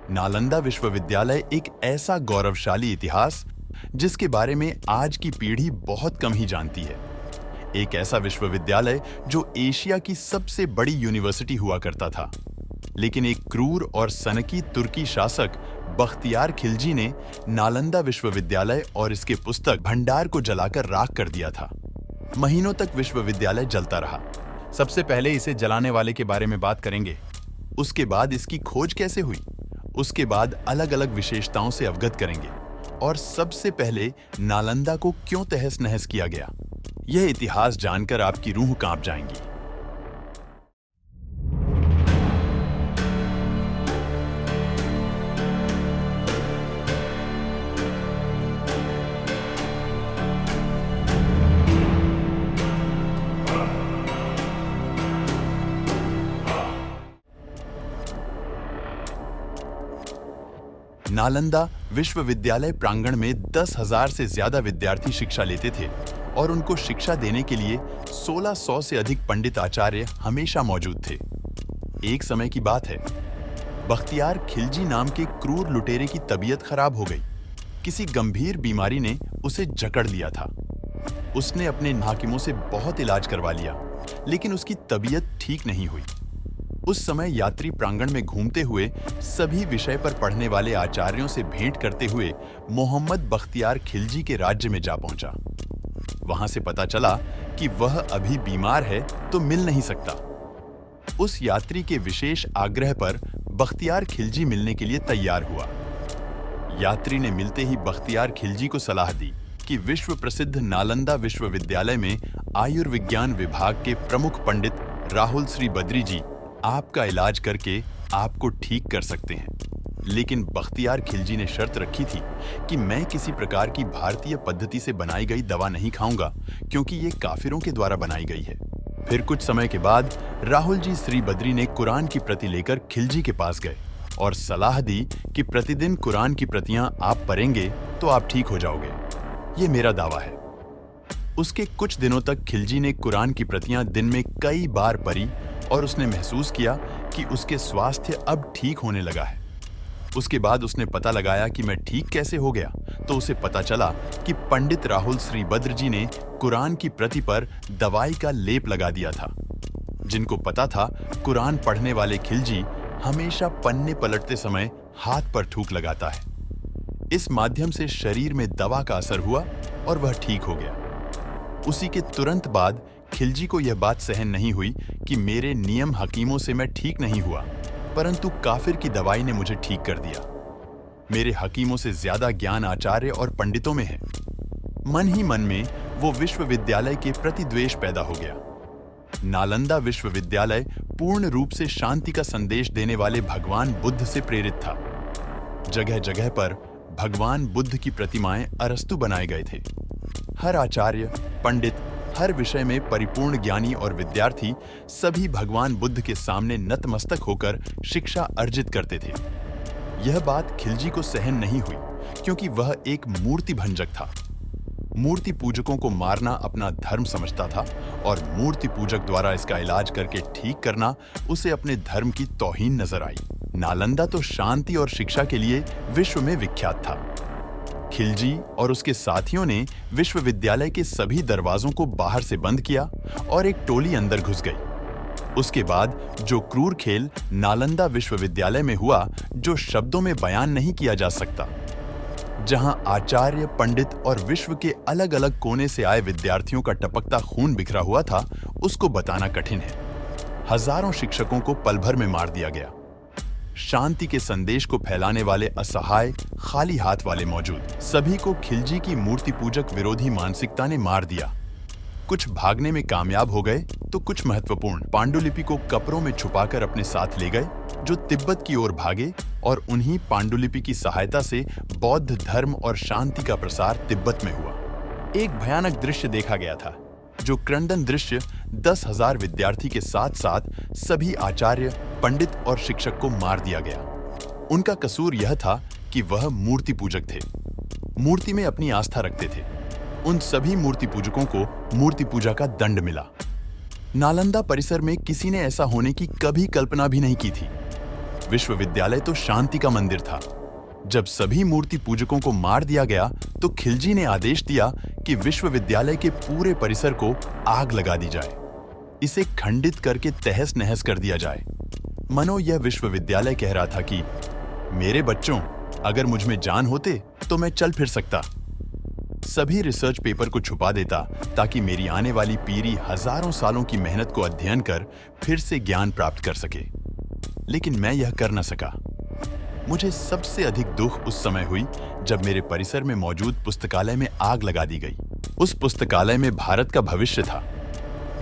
नालंदा विश्वविद्यालय एक ऐसा गौरवशाली इतिहास जिसके बारे में आज की पीढ़ी बहुत कम ही जानती है। एक ऐसा विश्वविद्यालय जो एशिया की सबसे बड़ी यूनिवर्सिटी हुआ करता था, लेकिन एक क्रूर और सनकी तुर्की शासक बख्तियार खिलजी ने नालंदा विश्वविद्यालय और इसके पुस्तक भंडार को जलाकर राख कर दिया था। महीनों तक विश्वविद्यालय जलता रहा। सबसे पहले इसे जलाने वाले के बारे में बात करेंगे, उसके बाद इसकी खोज कैसे हुई, उसके बाद अलग अलग विशेषताओं से अवगत करेंगे और सबसे पहले नालंदा को क्यों तहस नहस किया गया। यह इतिहास जानकर आपकी रूह कांप जाएंगी। नालंदा विश्वविद्यालय प्रांगण में 10,000 से ज्यादा विद्यार्थी शिक्षा लेते थे और उनको शिक्षा देने के लिए 1600 से अधिक पंडित आचार्य हमेशा मौजूद थे। एक समय की बात है, बख्तियार खिलजी नाम के क्रूर लुटेरे की तबीयत खराब हो गई। किसी गंभीर बीमारी ने उसे जकड़ लिया था। उसने अपने हाकिमों से बहुत इलाज करवा लिया, लेकिन उसकी तबीयत ठीक नहीं हुई। उस समय यात्री प्रांगण में घूमते हुए सभी विषय पर पढ़ने वाले आचार्यों से भेंट करते हुए मोहम्मद बख्तियार खिलजी के राज्य में जा पहुंचा। वहां से पता चला कि वह अभी बीमार है तो मिल नहीं सकता। उस यात्री के विशेष आग्रह पर बख्तियार खिलजी मिलने के लिए तैयार हुआ। यात्री ने मिलते ही बख्तियार खिलजी को सलाह दी कि विश्व प्रसिद्ध नालंदा विश्वविद्यालय में आयुर्विज्ञान विभाग के प्रमुख पंडित राहुल श्री बद्री जी आपका इलाज करके आपको ठीक कर सकते हैं। लेकिन बख्तियार खिलजी ने शर्त रखी थी कि मैं किसी प्रकार की भारतीय पद्धति से बनाई गई दवा नहीं खाऊंगा, क्योंकि ये काफिरों के द्वारा बनाई गई है। फिर कुछ समय के बाद राहुल जी श्री बद्री ने कुरान की प्रति लेकर खिलजी के पास गए और सलाह दी कि प्रतिदिन कुरान की प्रतियां आप पढ़ेंगे तो आप ठीक हो जाओगे। ये मेरा दावा है। उसके कुछ दिनों तक खिलजी ने कुरान की प्रतियां दिन में कई बार पढ़ी और उसने महसूस किया कि उसके स्वास्थ्य अब ठीक होने लगा है। उसके बाद उसने पता लगाया कि मैं ठीक कैसे हो गया, तो उसे पता चला कि पंडित राहुल श्री बद्र जी ने कुरान की प्रति पर दवाई का लेप लगा दिया था। जिनको पता था कुरान पढ़ने वाले खिलजी हमेशा पन्ने पलटते समय हाथ पर थूक लगाता है। इस माध्यम से शरीर में दवा का असर हुआ और वह ठीक हो गया। उसी के तुरंत बाद खिलजी को यह बात सहन नहीं हुई कि मेरे नियम हकीमों से मैं ठीक नहीं हुआ, परंतु काफिर की दवाई ने मुझे ठीक कर दिया। मेरे हकीमों से ज्यादा ज्ञान आचार्य और पंडितों में है। मन ही मन में वो विश्वविद्यालय के प्रति द्वेष पैदा हो गया। नालंदा विश्वविद्यालय पूर्ण रूप से शांति का संदेश देने वाले भगवान बुद्ध से प्रेरित था। जगह जगह पर भगवान बुद्ध की प्रतिमाएं अरस्तु बनाए गए थे। हर आचार्य, पंडित, हर विषय में परिपूर्ण ज्ञानी और विद्यार्थी सभी भगवान बुद्ध के सामने नतमस्तक होकर शिक्षा अर्जित करते थे। यह बात खिलजी को सहन नहीं हुई, क्योंकि वह एक मूर्ति भंजक था। मूर्ति पूजकों को मारना अपना धर्म समझता था और मूर्ति पूजक द्वारा इसका इलाज करके ठीक करना उसे अपने धर्म की तौहीन नजर आई। नालंदा तो शांति और शिक्षा के लिए विश्व में विख्यात था। खिलजी और उसके साथियों ने विश्वविद्यालय के सभी दरवाजों को बाहर से बंद किया और एक टोली अंदर घुस गई। उसके बाद जो क्रूर खेल नालंदा विश्वविद्यालय में हुआ, जो शब्दों में बयान नहीं किया जा सकता, जहां आचार्य, पंडित और विश्व के अलग अलग कोने से आए विद्यार्थियों का टपकता खून बिखरा हुआ था, उसको बताना कठिन है। हजारों शिक्षकों को पल भर में मार दिया गया। शांति के संदेश को फैलाने वाले असहाय, खाली हाथ वाले मौजूद, सभी को खिलजी की मूर्ति पूजक विरोधी मानसिकता ने मार दिया। कुछ भागने में कामयाब हो गए तो कुछ महत्वपूर्ण पांडुलिपि को कपड़ों में छुपाकर अपने साथ ले गए, जो तिब्बत की ओर भागे और उन्हीं पांडुलिपि की सहायता से बौद्ध धर्म और शांति का प्रसार तिब्बत में हुआ। एक भयानक दृश्य देखा गया था, जो क्रंदन दृश्य 10,000 विद्यार्थी के साथ साथ सभी आचार्य, पंडित और शिक्षक को मार दिया गया। उनका कसूर यह था कि वह मूर्ति पूजक थे, मूर्ति में अपनी आस्था रखते थे। उन सभी मूर्ति पूजकों को मूर्ति पूजा का दंड मिला। नालंदा परिसर में किसी ने ऐसा होने की कभी कल्पना भी नहीं की थी। विश्वविद्यालय तो शांति का मंदिर था। जब सभी मूर्ति पूजकों को मार दिया गया तो खिलजी ने आदेश दिया कि विश्वविद्यालय के पूरे परिसर को आग लगा दी जाए, इसे खंडित करके तहस नहस कर दिया जाए। मनो यह विश्वविद्यालय कह रहा था कि मेरे बच्चों, अगर मुझ में जान होते तो मैं चल फिर सकता, सभी रिसर्च पेपर को छुपा देता ताकि मेरी आने वाली पीढ़ी हजारों सालों की मेहनत को अध्ययन कर फिर से ज्ञान प्राप्त कर सके। लेकिन मैं यह कर न सका। मुझे सबसे अधिक दुख उस समय हुई जब मेरे परिसर में मौजूद पुस्तकालय में आग लगा दी गई। उस पुस्तकालय में भारत का भविष्य था।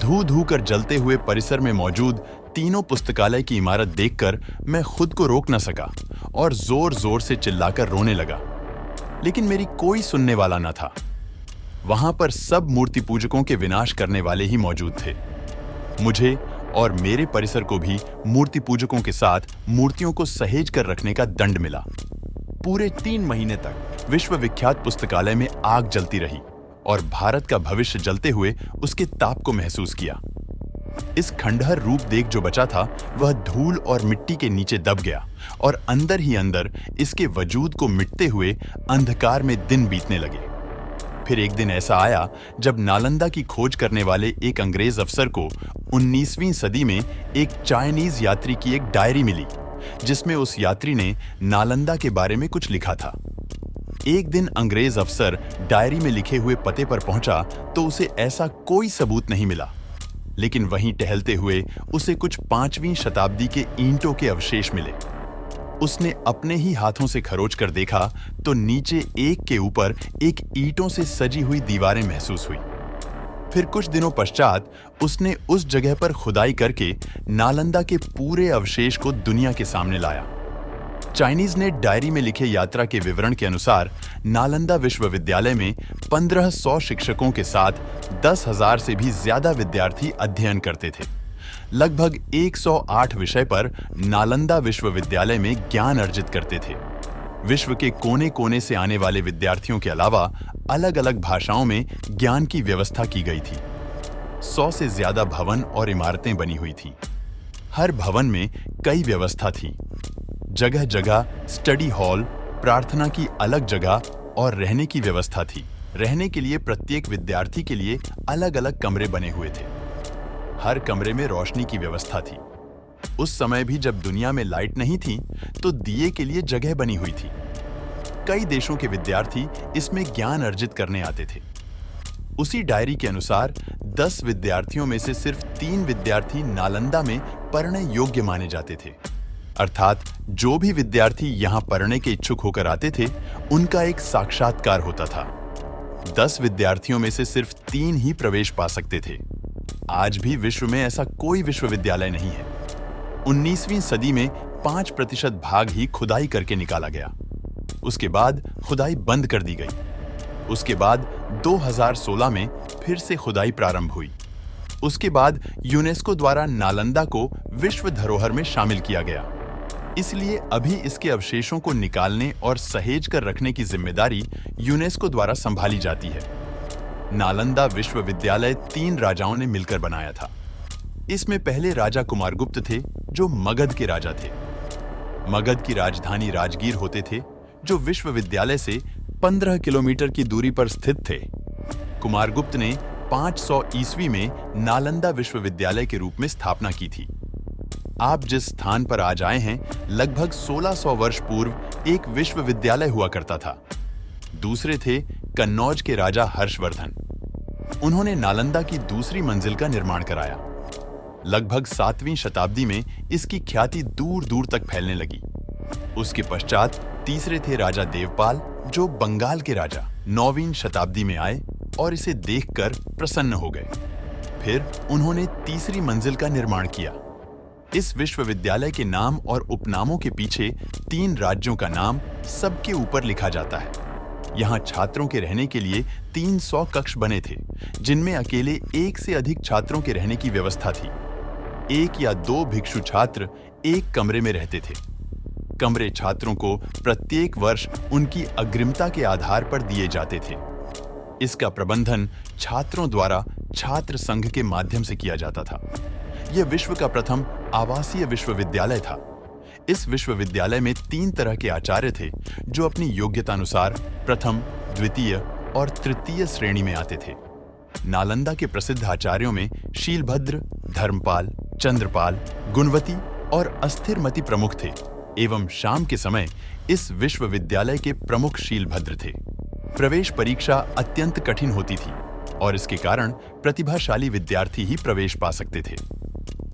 धू धू कर जलते हुए परिसर में मौजूद तीनों पुस्तकालय की इमारत देखकर मैं खुद को रोक न सका और जोर जोर से चिल्लाकर रोने लगा। लेकिन मेरी कोई सुनने वाला न था। वहां पर सब मूर्ति पूजकों के विनाश करने वाले ही मौजूद थे। मुझे और मेरे परिसर को भी मूर्ति पूजकों के साथ मूर्तियों को सहेज कर रखने का दंड मिला। पूरे 3 महीने तक विश्वविख्यात पुस्तकालय में आग जलती रही और भारत का भविष्य जलते हुए उसके ताप को महसूस किया। इस खंडहर रूप देख जो बचा था वह धूल और मिट्टी के नीचे दब गया और अंदर ही अंदर इसके वजूद को मिटते हुए अंधकार में दिन बीतने लगे। फिर एक दिन ऐसा आया जब नालंदा की खोज करने वाले एक अंग्रेज अफसर को 19वीं सदी में एक चाइनीज यात्री की एक डायरी मिली, जिसमें उस यात्री ने नालंदा के बारे में कुछ लिखा था। एक दिन अंग्रेज अफसर डायरी में लिखे हुए पते पर पहुंचा तो उसे ऐसा कोई सबूत नहीं मिला, लेकिन वहीं टहलते हुए उसे कुछ 5वीं शताब्दी के ईंटों के अवशेष मिले। उसने अपने ही हाथों से खरोच कर देखा तो नीचे एक के ऊपर एक ईंटों से सजी हुई दीवारें महसूस हुई। फिर कुछ दिनों पश्चात उसने उस जगह पर खुदाई करके नालंदा के पूरे अवशेष को दुनिया के सामने लाया। चाइनीज ने डायरी में लिखे यात्रा के विवरण के अनुसार नालंदा विश्वविद्यालय में 1500 शिक्षकों के साथ 10,000 से भी ज्यादा विद्यार्थी अध्ययन करते थे। लगभग 108 विषय पर नालंदा विश्वविद्यालय में ज्ञान अर्जित करते थे। विश्व के कोने कोने से आने वाले विद्यार्थियों के अलावा अलग अलग भाषाओं में ज्ञान की व्यवस्था की गई थी। 100 से ज्यादा भवन और इमारतें बनी हुई थी। हर भवन में कई व्यवस्था थी। जगह जगह स्टडी हॉल, प्रार्थना की अलग जगह और रहने की व्यवस्था थी। रहने के लिए प्रत्येक विद्यार्थी के लिए अलग अलग कमरे बने हुए थे। हर कमरे में रोशनी की व्यवस्था थी। उस समय भी जब दुनिया में लाइट नहीं थी तो दिए के लिए जगह बनी हुई थी। कई देशों के विद्यार्थी इसमें ज्ञान अर्जित करने आते थे। उसी डायरी के अनुसार 10 विद्यार्थियों में से सिर्फ 3 विद्यार्थी नालंदा में पढ़ने योग्य माने जाते थे। अर्थात जो भी विद्यार्थी यहाँ पढ़ने के इच्छुक होकर आते थे उनका एक साक्षात्कार होता था। 10 विद्यार्थियों में से सिर्फ 3 ही प्रवेश पा सकते थे। आज भी विश्व में ऐसा कोई विश्वविद्यालय नहीं है। 19वीं सदी में 5% भाग ही खुदाई करके निकाला गया। उसके बाद खुदाई बंद कर दी गई। उसके बाद 2016 में फिर से खुदाई प्रारंभ हुई। उसके बाद यूनेस्को द्वारा नालंदा को विश्व धरोहर में शामिल किया गया। इसलिए अभी इसके अवशेषों को निकालने और सहेज कर रखने की जिम्मेदारी यूनेस्को द्वारा संभाली जाती है। नालंदा विश्वविद्यालय 3 राजाओं ने मिलकर बनाया था। इसमें पहले राजा कुमारगुप्त थे जो मगध के राजा थे। मगध की राजधानी राजगीर होते थे जो विश्वविद्यालय से 15 किलोमीटर की दूरी पर स्थित थे। कुमारगुप्त ने 500 ईस्वी में नालंदा विश्वविद्यालय के रूप में स्थापना की थी। आप जिस स्थान पर आज आए हैं लगभग 1600 वर्ष पूर्व एक विश्वविद्यालय हुआ करता था। दूसरे थे कन्नौज के राजा हर्षवर्धन। उन्होंने नालंदा की दूसरी मंजिल का निर्माण कराया। लगभग 7वीं शताब्दी में इसकी ख्याति दूर दूर तक फैलने लगी। उसके पश्चात तीसरे थे राजा देवपाल जो बंगाल के राजा 9वीं शताब्दी में आए और इसे देखकर प्रसन्न हो गए। फिर उन्होंने तीसरी मंजिल का निर्माण किया। इस विश्वविद्यालय के नाम और उपनामों के पीछे 3 राज्यों का नाम सबके ऊपर लिखा जाता है। यहाँ छात्रों के रहने के लिए 300 कक्ष बने थे, जिनमें अकेले 1 से अधिक छात्रों के रहने की व्यवस्था थी। 1 या 2 भिक्षु छात्र एक कमरे में रहते थे। कमरे छात्रों को प्रत्येक वर्ष उनकी अग्रिमता के आधार पर दिए जाते थे। इसका प्रबंधन छात्रों द्वारा छात्र संघ के माध्यम से किया जाता था। यह विश्व का प्रथम आवासीय विश्वविद्यालय था। इस विश्वविद्यालय में 3 तरह के आचार्य थे जो अपनी योग्यतानुसार प्रथम, द्वितीय और तृतीय श्रेणी में आते थे। नालंदा के प्रसिद्ध आचार्यों में शीलभद्र, धर्मपाल, चंद्रपाल, गुणवती और अस्थिरमति प्रमुख थे एवं शाम के समय इस विश्वविद्यालय के प्रमुख शीलभद्र थे। प्रवेश परीक्षा अत्यंत कठिन होती थी और इसके कारण प्रतिभाशाली विद्यार्थी ही प्रवेश पा सकते थे।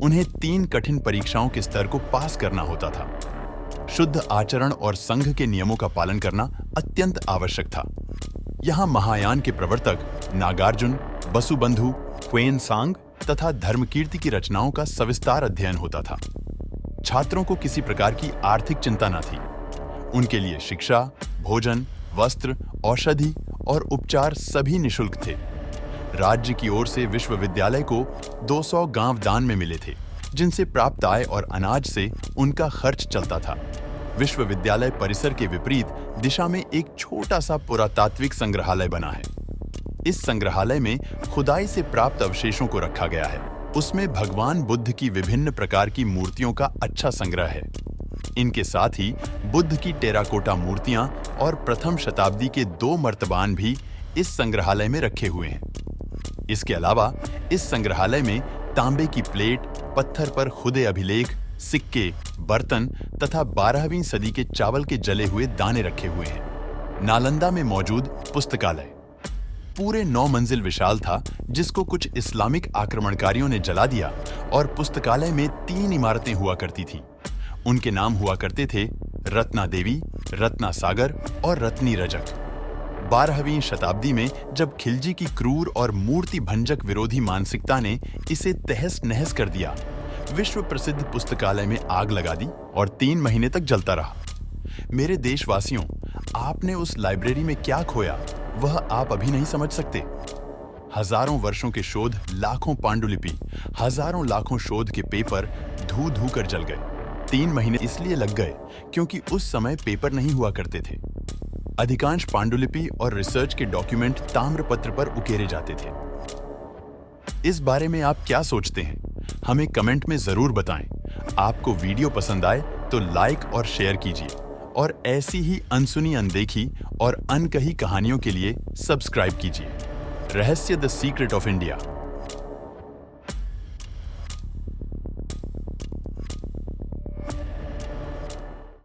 उन्हें 3 कठिन परीक्षाओं के स्तर को पास करना होता था। शुद्ध आचरण और संघ के नियमों का पालन करना अत्यंत आवश्यक था। यहाँ महायान के प्रवर्तक नागार्जुन, बसुबंधु, ह्वेनसांग तथा धर्मकीर्ति की रचनाओं का सविस्तार अध्ययन होता था। छात्रों को किसी प्रकार की आर्थिक चिंता न थी। उनके लिए शिक्षा, भोजन, वस्त्र, औषधि और उपचार सभी निःशुल्क थे। राज्य की ओर से विश्वविद्यालय को 200 गांव दान में मिले थे, जिनसे प्राप्त आय और अनाज से उनका खर्च चलता था। विश्वविद्यालय परिसर के विपरीत दिशा में एक छोटा सा पुरातात्विक संग्रहालय बना है। इस संग्रहालय में खुदाई से प्राप्त अवशेषों को रखा गया है। उसमें भगवान बुद्ध की विभिन्न प्रकार की मूर्तियों का अच्छा संग्रह है। इनके साथ ही बुद्ध की टेराकोटा मूर्तियां और प्रथम शताब्दी के 2 मर्तबान भी इस संग्रहालय में रखे हुए हैं। इसके अलावा इस संग्रहालय में तांबे की प्लेट, पत्थर पर खुदे अभिलेख, सिक्के, बर्तन तथा 12वीं सदी के चावल के जले हुए दाने रखे हुए हैं। नालंदा में मौजूद पुस्तकालय पूरे 9 मंजिल विशाल था, जिसको कुछ इस्लामिक आक्रमणकारियों ने जला दिया और पुस्तकालय में 3 इमारतें हुआ करती थीं। उनके नाम हुआ करते थे रत्ना देवी, रत्ना सागर और रत्नी रजक। 12वीं शताब्दी में जब खिलजी की क्रूर और मूर्ति भंजक विरोधी मानसिकता ने इसे तहस नहस कर दिया, विश्व प्रसिद्ध पुस्तकालय में आग लगा दी और 3 महीने तक जलता रहा। मेरे देशवासियों, आपने उस लाइब्रेरी में क्या खोया वह आप अभी नहीं समझ सकते। हजारों वर्षों के शोध, लाखों पांडुलिपि, हजारों लाखों शोध के पेपर धू धू कर जल गए। 3 महीने इसलिए लग गए क्योंकि उस समय पेपर नहीं हुआ करते थे। अधिकांश पांडुलिपि और रिसर्च के डॉक्यूमेंट ताम्रपत्र पर उकेरे जाते थे। इस बारे में आप क्या सोचते हैं? हमें कमेंट में जरूर बताएं। आपको वीडियो पसंद आए तो लाइक और शेयर कीजिए और ऐसी ही अनसुनी, अनदेखी और अनकही कहानियों के लिए सब्सक्राइब कीजिए। रहस्य द सीक्रेट ऑफ इंडिया।